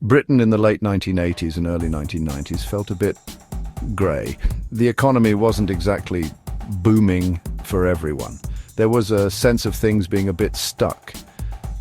Britain in the late 1980s and early 1990s felt a bit grey. The economy wasn't exactly booming for everyone. There was a sense of things being a bit stuck,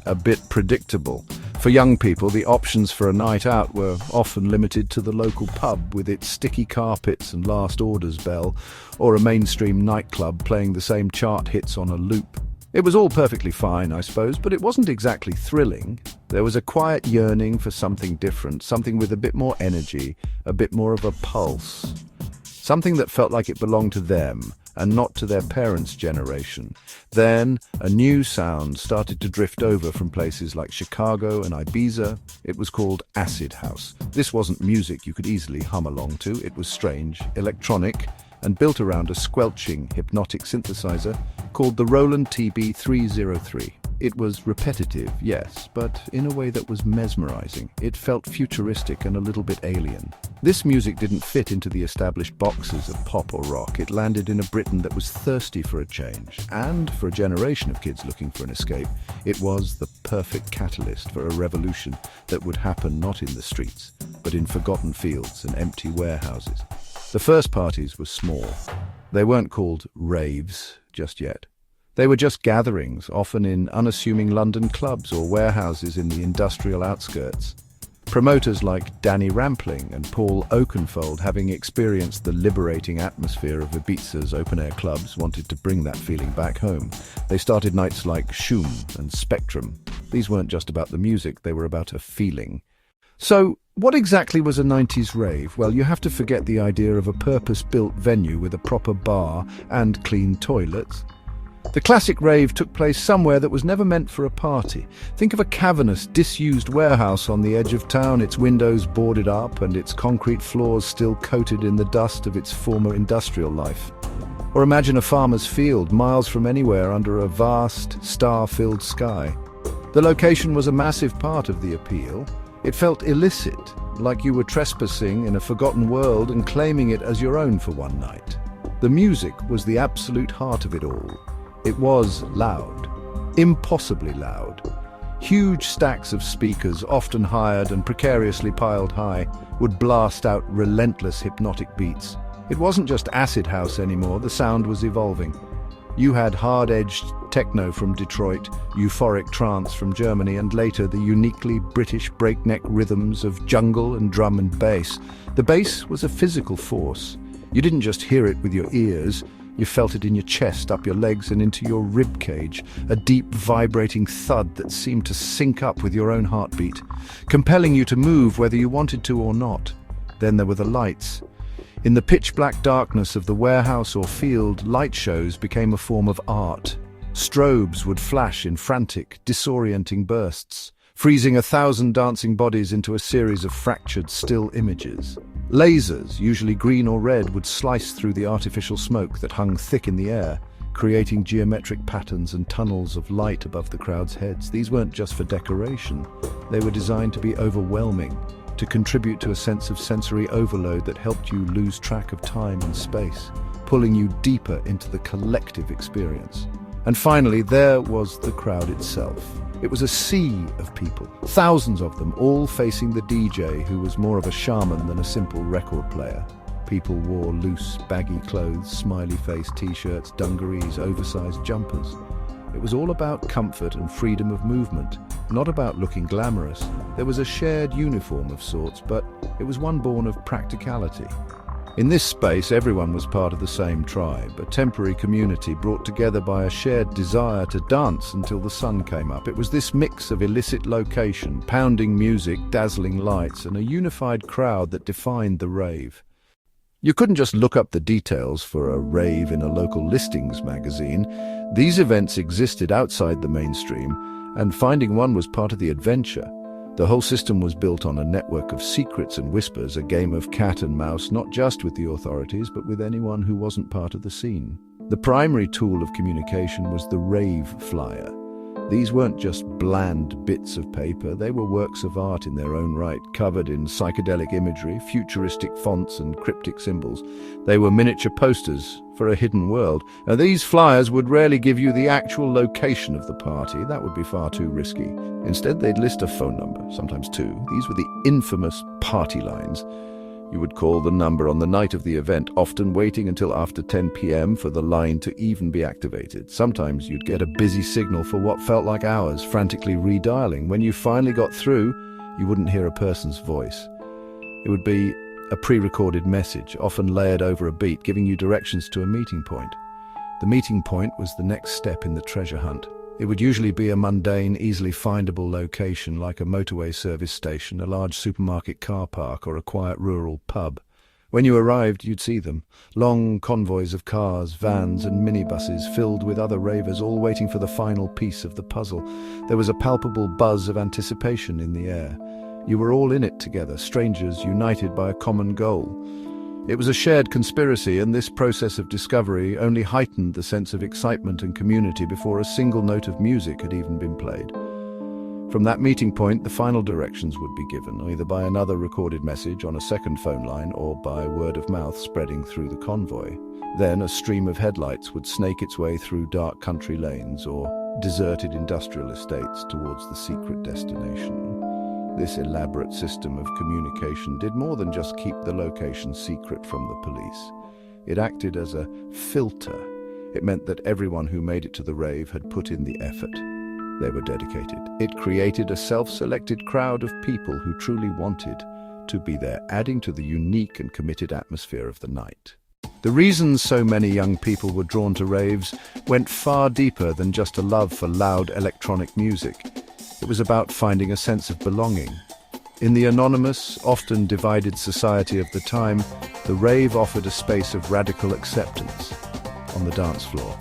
a bit predictable. For young people, the options for a night out were often limited to the local pub with its sticky carpets and last orders bell, or a mainstream nightclub playing the same chart hits on a loop. It was all perfectly fine, I suppose, but it wasn't exactly thrilling. There was a quiet yearning for something different, something with a bit more energy, a bit more of a pulse. Something that felt like it belonged to them and not to their parents' generation. Then a new sound started to drift over from places like Chicago and Ibiza. It was called acid house. This wasn't music you could easily hum along to. It was strange, electronic, and built around a squelching hypnotic synthesizer called the Roland TB-303. It was repetitive, yes, but in a way that was mesmerizing. It felt futuristic and a little bit alien. This music didn't fit into the established boxes of pop or rock. It landed in a Britain that was thirsty for a change, and for a generation of kids looking for an escape, it was the perfect catalyst for a revolution that would happen not in the streets, but in forgotten fields and empty warehouses. The first parties were small. They weren't called raves just yet. They were just gatherings, often in unassuming London clubs or warehouses in the industrial outskirts. Promoters like Danny Rampling and Paul Oakenfold, having experienced the liberating atmosphere of Ibiza's open-air clubs, wanted to bring that feeling back home. They started nights like Shoom and Spectrum. These weren't just about the music, they were about a feeling. So, what exactly was a 90s rave? Well, you have to forget the idea of a purpose-built venue with a proper bar and clean toilets. The classic rave took place somewhere that was never meant for a party. Think of a cavernous, disused warehouse on the edge of town, its windows boarded up and its concrete floors still coated in the dust of its former industrial life. Or imagine a farmer's field, miles from anywhere under a vast, star-filled sky. The location was a massive part of the appeal. It felt illicit, like you were trespassing in a forgotten world and claiming it as your own for one night. The music was the absolute heart of it all. It was loud, impossibly loud. Huge stacks of speakers, often hired and precariously piled high, would blast out relentless hypnotic beats. It wasn't just acid house anymore, the sound was evolving. You had hard-edged techno from Detroit, euphoric trance from Germany, and later the uniquely British breakneck rhythms of jungle and drum and bass. The bass was a physical force. You didn't just hear it with your ears, you felt it in your chest, up your legs and into your rib cage, a deep vibrating thud that seemed to sync up with your own heartbeat, compelling you to move whether you wanted to or not. Then there were the lights. In the pitch-black darkness of the warehouse or field, light shows became a form of art. Strobes would flash in frantic, disorienting bursts, freezing 1,000 dancing bodies into a series of fractured still images. Lasers, usually green or red, would slice through the artificial smoke that hung thick in the air, creating geometric patterns and tunnels of light above the crowd's heads. These weren't just for decoration. They were designed to be overwhelming, to contribute to a sense of sensory overload that helped you lose track of time and space, pulling you deeper into the collective experience. And finally, there was the crowd itself. It was a sea of people, thousands of them, all facing the DJ, who was more of a shaman than a simple record player. People wore loose, baggy clothes, smiley-faced t-shirts, dungarees, oversized jumpers. It was all about comfort and freedom of movement, not about looking glamorous. There was a shared uniform of sorts, but it was one born of practicality. In this space, everyone was part of the same tribe, a temporary community brought together by a shared desire to dance until the sun came up. It was this mix of illicit location, pounding music, dazzling lights, and a unified crowd that defined the rave. You couldn't just look up the details for a rave in a local listings magazine. These events existed outside the mainstream, and finding one was part of the adventure. The whole system was built on a network of secrets and whispers, a game of cat and mouse, not just with the authorities, but with anyone who wasn't part of the scene. The primary tool of communication was the rave flyer. These weren't just bland bits of paper, they were works of art in their own right, covered in psychedelic imagery, futuristic fonts and cryptic symbols. They were miniature posters for a hidden world. Now, these flyers would rarely give you the actual location of the party. That would be far too risky. Instead, they'd list a phone number, sometimes two. These were the infamous party lines. You would call the number on the night of the event, often waiting until after 10 p.m. for the line to even be activated. Sometimes you'd get a busy signal for what felt like hours, frantically redialing. When you finally got through, you wouldn't hear a person's voice. It would be a pre-recorded message, often layered over a beat, giving you directions to a meeting point. The meeting point was the next step in the treasure hunt. It would usually be a mundane, easily findable location like a motorway service station, a large supermarket car park, or a quiet rural pub. When you arrived, you'd see them. Long convoys of cars, vans and minibuses filled with other ravers, all waiting for the final piece of the puzzle. There was a palpable buzz of anticipation in the air. You were all in it together, strangers united by a common goal. It was a shared conspiracy, and this process of discovery only heightened the sense of excitement and community before a single note of music had even been played. From that meeting point, the final directions would be given, either by another recorded message on a second phone line or by word of mouth spreading through the convoy. Then a stream of headlights would snake its way through dark country lanes or deserted industrial estates towards the secret destination. This elaborate system of communication did more than just keep the location secret from the police. It acted as a filter. It meant that everyone who made it to the rave had put in the effort. They were dedicated. It created a self-selected crowd of people who truly wanted to be there, adding to the unique and committed atmosphere of the night. The reasons so many young people were drawn to raves went far deeper than just a love for loud electronic music. It was about finding a sense of belonging. In the anonymous, often divided society of the time, the rave offered a space of radical acceptance. On the dance floor,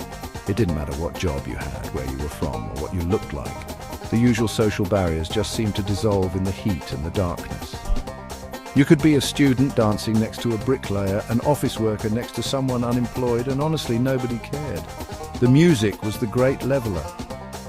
it didn't matter what job you had, where you were from, or what you looked like. The usual social barriers just seemed to dissolve in the heat and the darkness. You could be a student dancing next to a bricklayer, an office worker next to someone unemployed, and honestly, nobody cared. The music was the great leveler.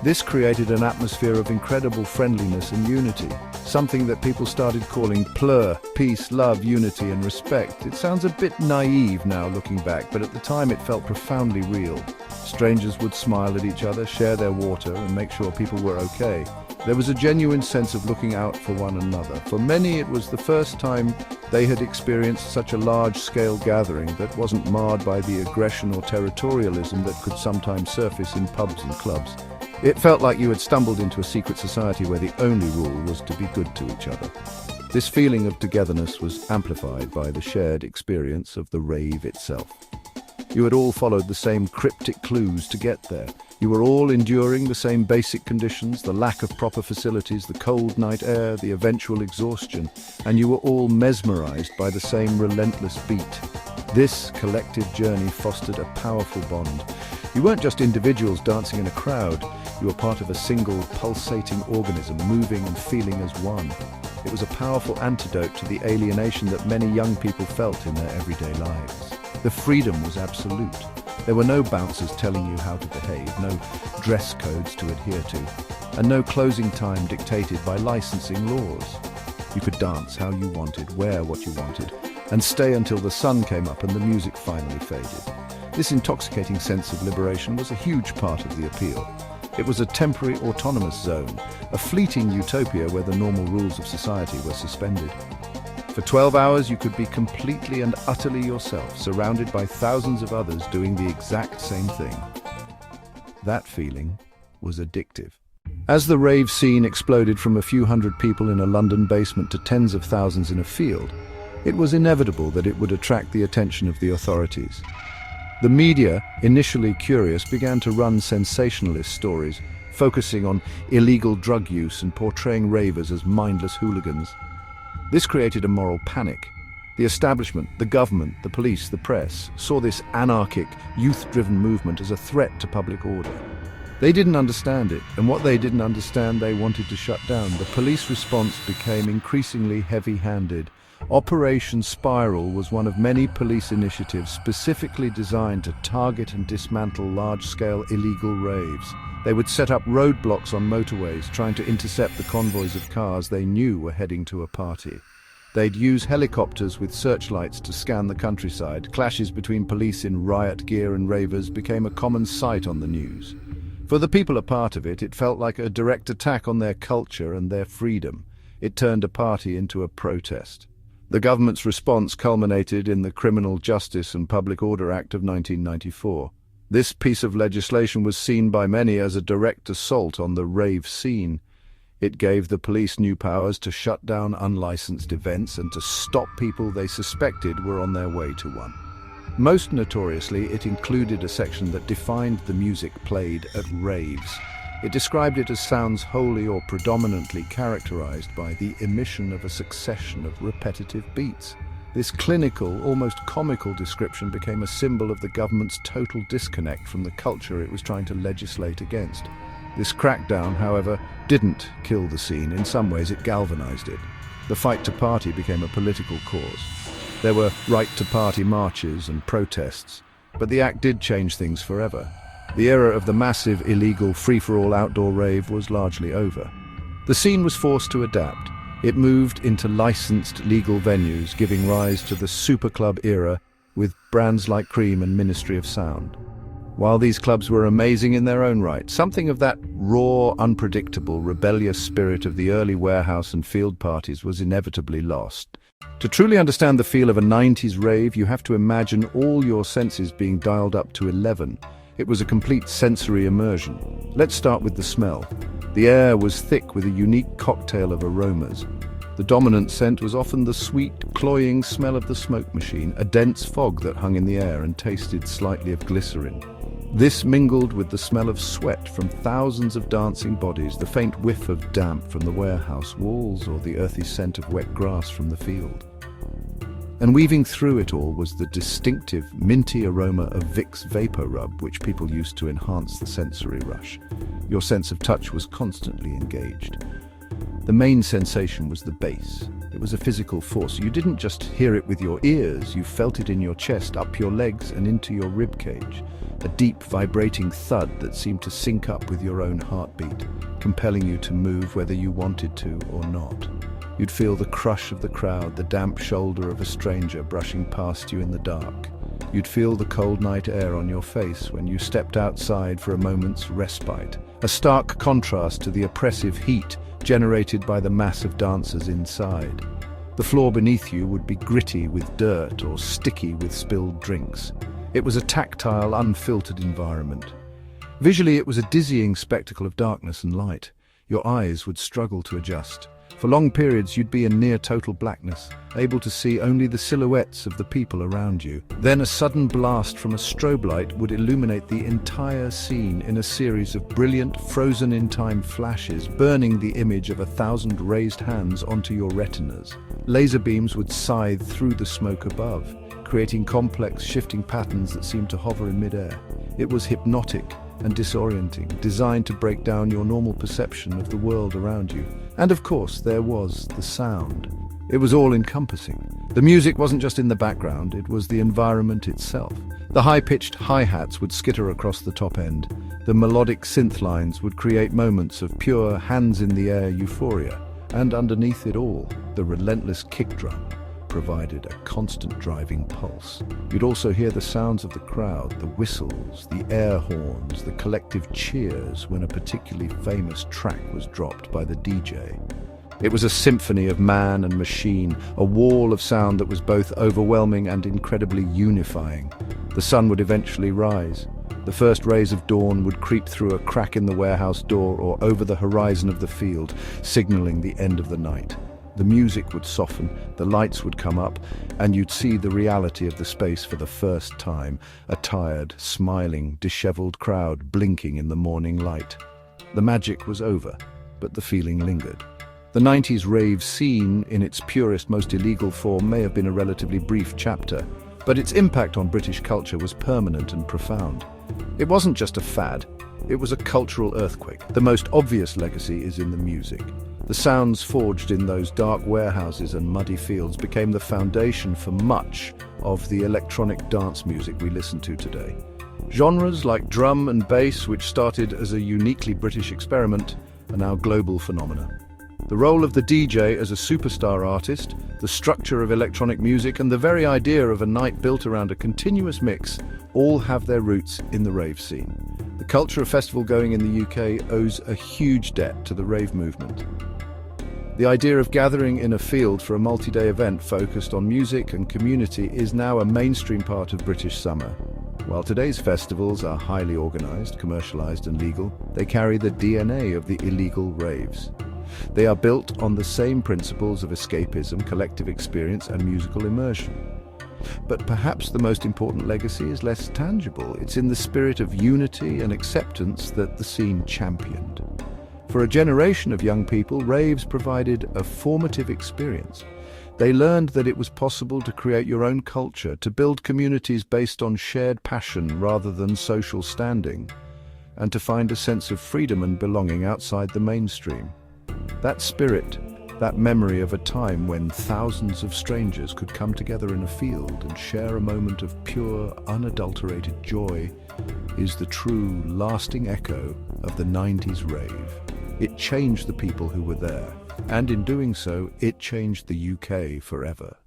This created an atmosphere of incredible friendliness and unity, something that people started calling plur, peace, love, unity and respect. It sounds a bit naive now looking back, but at the time it felt profoundly real. Strangers would smile at each other, share their water and make sure people were okay. There was a genuine sense of looking out for one another. For many, it was the first time they had experienced such a large-scale gathering that wasn't marred by the aggression or territorialism that could sometimes surface in pubs and clubs. It felt like you had stumbled into a secret society where the only rule was to be good to each other. This feeling of togetherness was amplified by the shared experience of the rave itself. You had all followed the same cryptic clues to get there. You were all enduring the same basic conditions, the lack of proper facilities, the cold night air, the eventual exhaustion, and you were all mesmerized by the same relentless beat. This collective journey fostered a powerful bond. You weren't just individuals dancing in a crowd. You were part of a single, pulsating organism, moving and feeling as one. It was a powerful antidote to the alienation that many young people felt in their everyday lives. The freedom was absolute. There were no bouncers telling you how to behave, no dress codes to adhere to, and no closing time dictated by licensing laws. You could dance how you wanted, wear what you wanted, and stay until the sun came up and the music finally faded. This intoxicating sense of liberation was a huge part of the appeal. It was a temporary autonomous zone, a fleeting utopia where the normal rules of society were suspended. For 12 hours you could be completely and utterly yourself, surrounded by thousands of others doing the exact same thing. That feeling was addictive. As the rave scene exploded from a few hundred people in a London basement to tens of thousands in a field, it was inevitable that it would attract the attention of the authorities. The media, initially curious, began to run sensationalist stories, focusing on illegal drug use and portraying ravers as mindless hooligans. This created a moral panic. The establishment, the government, the police, the press saw this anarchic, youth-driven movement as a threat to public order. They didn't understand it, and what they didn't understand they wanted to shut down. The police response became increasingly heavy-handed. Operation Spiral was one of many police initiatives specifically designed to target and dismantle large-scale illegal raves. They would set up roadblocks on motorways, trying to intercept the convoys of cars they knew were heading to a party. They'd use helicopters with searchlights to scan the countryside. Clashes between police in riot gear and ravers became a common sight on the news. For the people a part of it, it felt like a direct attack on their culture and their freedom. It turned a party into a protest. The government's response culminated in the Criminal Justice and Public Order Act of 1994. This piece of legislation was seen by many as a direct assault on the rave scene. It gave the police new powers to shut down unlicensed events and to stop people they suspected were on their way to one. Most notoriously, it included a section that defined the music played at raves. It described it as sounds wholly or predominantly characterized by the emission of a succession of repetitive beats. This clinical, almost comical description became a symbol of the government's total disconnect from the culture it was trying to legislate against. This crackdown, however, didn't kill the scene. In some ways, it galvanized it. The fight to party became a political cause. There were right-to-party marches and protests, but the act did change things forever. The era of the massive, illegal, free-for-all outdoor rave was largely over. The scene was forced to adapt. It moved into licensed, legal venues, giving rise to the superclub era with brands like Cream and Ministry of Sound. While these clubs were amazing in their own right, something of that raw, unpredictable, rebellious spirit of the early warehouse and field parties was inevitably lost. To truly understand the feel of a 90s rave, you have to imagine all your senses being dialed up to 11. It was a complete sensory immersion. Let's start with the smell. The air was thick with a unique cocktail of aromas. The dominant scent was often the sweet, cloying smell of the smoke machine, a dense fog that hung in the air and tasted slightly of glycerin. This mingled with the smell of sweat from thousands of dancing bodies, the faint whiff of damp from the warehouse walls, or the earthy scent of wet grass from the field. And weaving through it all was the distinctive, minty aroma of Vicks Vapor Rub, which people used to enhance the sensory rush. Your sense of touch was constantly engaged. The main sensation was the bass. It was a physical force. You didn't just hear it with your ears, you felt it in your chest, up your legs and into your rib cage. A deep, vibrating thud that seemed to sync up with your own heartbeat, compelling you to move whether you wanted to or not. You'd feel the crush of the crowd, the damp shoulder of a stranger brushing past you in the dark. You'd feel the cold night air on your face when you stepped outside for a moment's respite, a stark contrast to the oppressive heat generated by the mass of dancers inside. The floor beneath you would be gritty with dirt or sticky with spilled drinks. It was a tactile, unfiltered environment. Visually, it was a dizzying spectacle of darkness and light. Your eyes would struggle to adjust. For long periods, you'd be in near total blackness, able to see only the silhouettes of the people around you. Then a sudden blast from a strobe light would illuminate the entire scene in a series of brilliant, frozen-in-time flashes, burning the image of 1,000 raised hands onto your retinas. Laser beams would scythe through the smoke above, creating complex, shifting patterns that seemed to hover in midair. It was hypnotic and disorienting, designed to break down your normal perception of the world around you. And of course, there was the sound. It was all-encompassing. The music wasn't just in the background, it was the environment itself. The high-pitched hi-hats would skitter across the top end. The melodic synth lines would create moments of pure hands-in-the-air euphoria. And underneath it all, the relentless kick drum provided a constant driving pulse. You'd also hear the sounds of the crowd, the whistles, the air horns, the collective cheers when a particularly famous track was dropped by the DJ. It was a symphony of man and machine, a wall of sound that was both overwhelming and incredibly unifying. The sun would eventually rise. The first rays of dawn would creep through a crack in the warehouse door or over the horizon of the field, signaling the end of the night. The music would soften, the lights would come up, and you'd see the reality of the space for the first time, a tired, smiling, disheveled crowd blinking in the morning light. The magic was over, but the feeling lingered. The 90s rave scene, in its purest, most illegal form, may have been a relatively brief chapter, but its impact on British culture was permanent and profound. It wasn't just a fad, it was a cultural earthquake. The most obvious legacy is in the music. The sounds forged in those dark warehouses and muddy fields became the foundation for much of the electronic dance music we listen to today. Genres like drum and bass, which started as a uniquely British experiment, are now global phenomena. The role of the DJ as a superstar artist, the structure of electronic music, and the very idea of a night built around a continuous mix all have their roots in the rave scene. The culture of festival going in the UK owes a huge debt to the rave movement. The idea of gathering in a field for a multi-day event focused on music and community is now a mainstream part of British summer. While today's festivals are highly organised, commercialised and legal, they carry the DNA of the illegal raves. They are built on the same principles of escapism, collective experience and musical immersion. But perhaps the most important legacy is less tangible. It's in the spirit of unity and acceptance that the scene championed. For a generation of young people, raves provided a formative experience. They learned that it was possible to create your own culture, to build communities based on shared passion rather than social standing, and to find a sense of freedom and belonging outside the mainstream. That spirit, that memory of a time when thousands of strangers could come together in a field and share a moment of pure, unadulterated joy, is the true, lasting echo of the 90s rave. It changed the people who were there, and in doing so, it changed the UK forever.